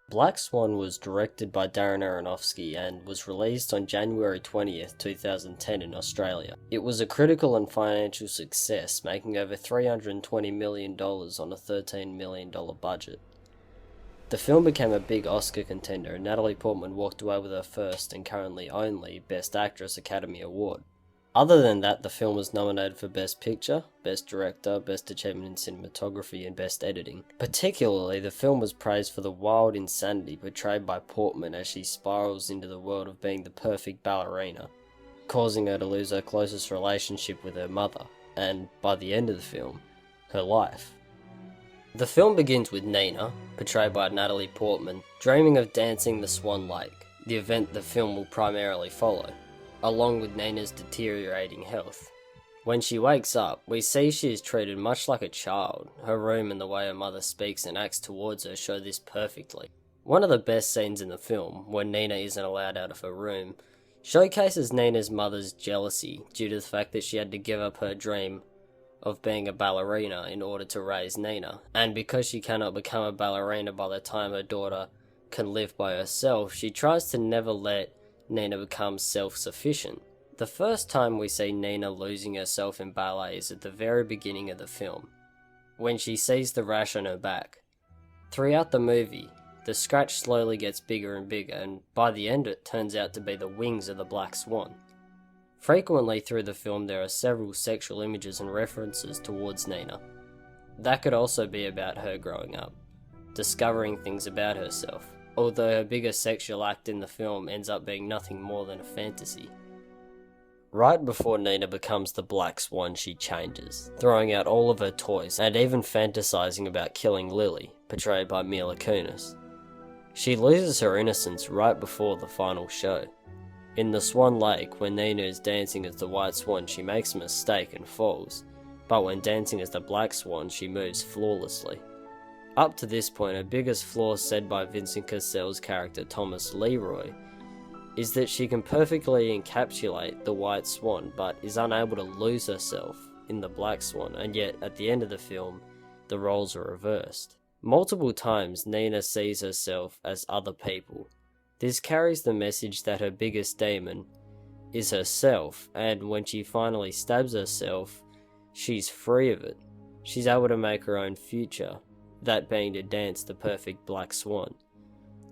Black Swan was directed by Darren Aronofsky and was released on January 20th, 2010 in Australia. It was a critical and financial success, making over $320 million on a $13 million budget. The film became a big Oscar contender, and Natalie Portman walked away with her first and currently only Best Actress Academy Award. Other than that, the film was nominated for Best Picture, Best Director, Best Achievement in Cinematography, and Best Editing. Particularly, the film was praised for the wild insanity portrayed by Portman as she spirals into the world of being the perfect ballerina, causing her to lose her closest relationship with her mother, and, by the end of the film, her life. The film begins with Nina, portrayed by Natalie Portman, dreaming of dancing the Swan Lake, the event the film will primarily follow, along with Nina's deteriorating health. When she wakes up, we see she is treated much like a child. Her room and the way her mother speaks and acts towards her show this perfectly. One of the best scenes in the film, when Nina isn't allowed out of her room, showcases Nina's mother's jealousy due to the fact that she had to give up her dream of being a ballerina in order to raise Nina, and because she cannot become a ballerina by the time her daughter can live by herself, she tries to never let Nina becomes self-sufficient. The first time we see Nina losing herself in ballet is at the very beginning of the film, when she sees the rash on her back. Throughout the movie, the scratch slowly gets bigger and bigger, and by the end it turns out to be the wings of the Black Swan. Frequently through the film there are several sexual images and references towards Nina. That could also be about her growing up, discovering things about herself, although her biggest sexual act in the film ends up being nothing more than a fantasy. Right before Nina becomes the Black Swan, she changes, throwing out all of her toys and even fantasizing about killing Lily, portrayed by Mila Kunis. She loses her innocence right before the final show. In the Swan Lake, when Nina is dancing as the White Swan, she makes a mistake and falls, but when dancing as the Black Swan, she moves flawlessly. Up to this point, her biggest flaw, said by Vincent Cassel's character Thomas Leroy, is that she can perfectly encapsulate the White Swan, but is unable to lose herself in the Black Swan, and yet at the end of the film, the roles are reversed. Multiple times, Nina sees herself as other people. This carries the message that her biggest demon is herself, and when she finally stabs herself, she's free of it. She's able to make her own future, that being to dance the perfect Black Swan.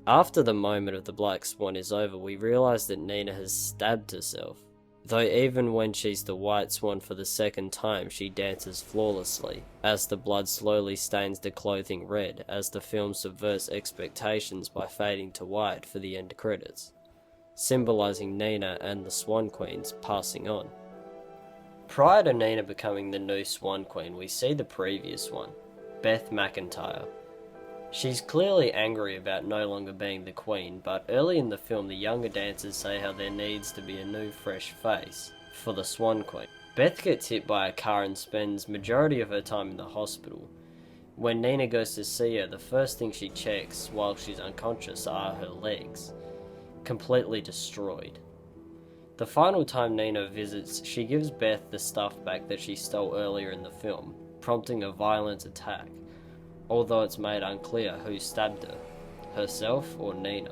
After the moment of the Black Swan is over, we realise that Nina has stabbed herself. Though even when she's the White Swan for the second time, she dances flawlessly, as the blood slowly stains the clothing red, as the film subverts expectations by fading to white for the end credits, symbolising Nina and the Swan Queens passing on. Prior to Nina becoming the new Swan Queen, we see the previous one, Beth McIntyre. She's clearly angry about no longer being the queen, but early in the film the younger dancers say how there needs to be a new fresh face for the Swan Queen. Beth gets hit by a car and spends majority of her time in the hospital. When Nina goes to see her, the first thing she checks while she's unconscious are her legs, completely destroyed. The final time Nina visits, she gives Beth the stuff back that she stole earlier in the film, prompting a violent attack, although it's made unclear who stabbed her, herself or Nina.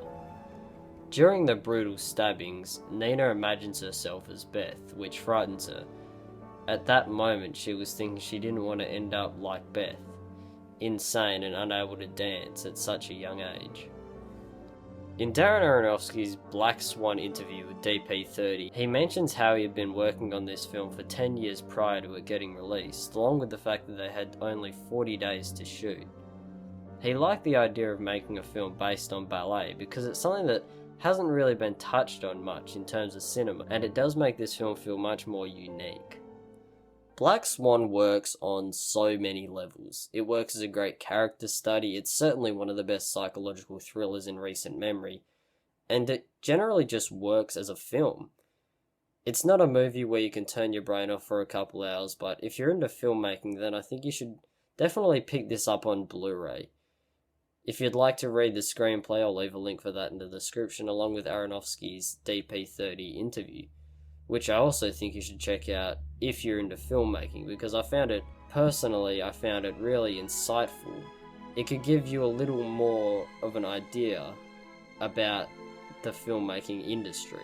During the brutal stabbings, Nina imagines herself as Beth, which frightens her. At that moment she was thinking she didn't want to end up like Beth, insane and unable to dance at such a young age. In Darren Aronofsky's Black Swan interview with DP30, he mentions how he had been working on this film for 10 years prior to it getting released, along with the fact that they had only 40 days to shoot. He liked the idea of making a film based on ballet because it's something that hasn't really been touched on much in terms of cinema, and it does make this film feel much more unique. Black Swan works on so many levels. It works as a great character study, it's certainly one of the best psychological thrillers in recent memory, and it generally just works as a film. It's not a movie where you can turn your brain off for a couple hours, but if you're into filmmaking, then I think you should definitely pick this up on Blu-ray. If you'd like to read the screenplay, I'll leave a link for that in the description, along with Aronofsky's DP30 interview, which I also think you should check out if you're into filmmaking, because I found it really insightful it could give you a little more of an idea about the filmmaking industry.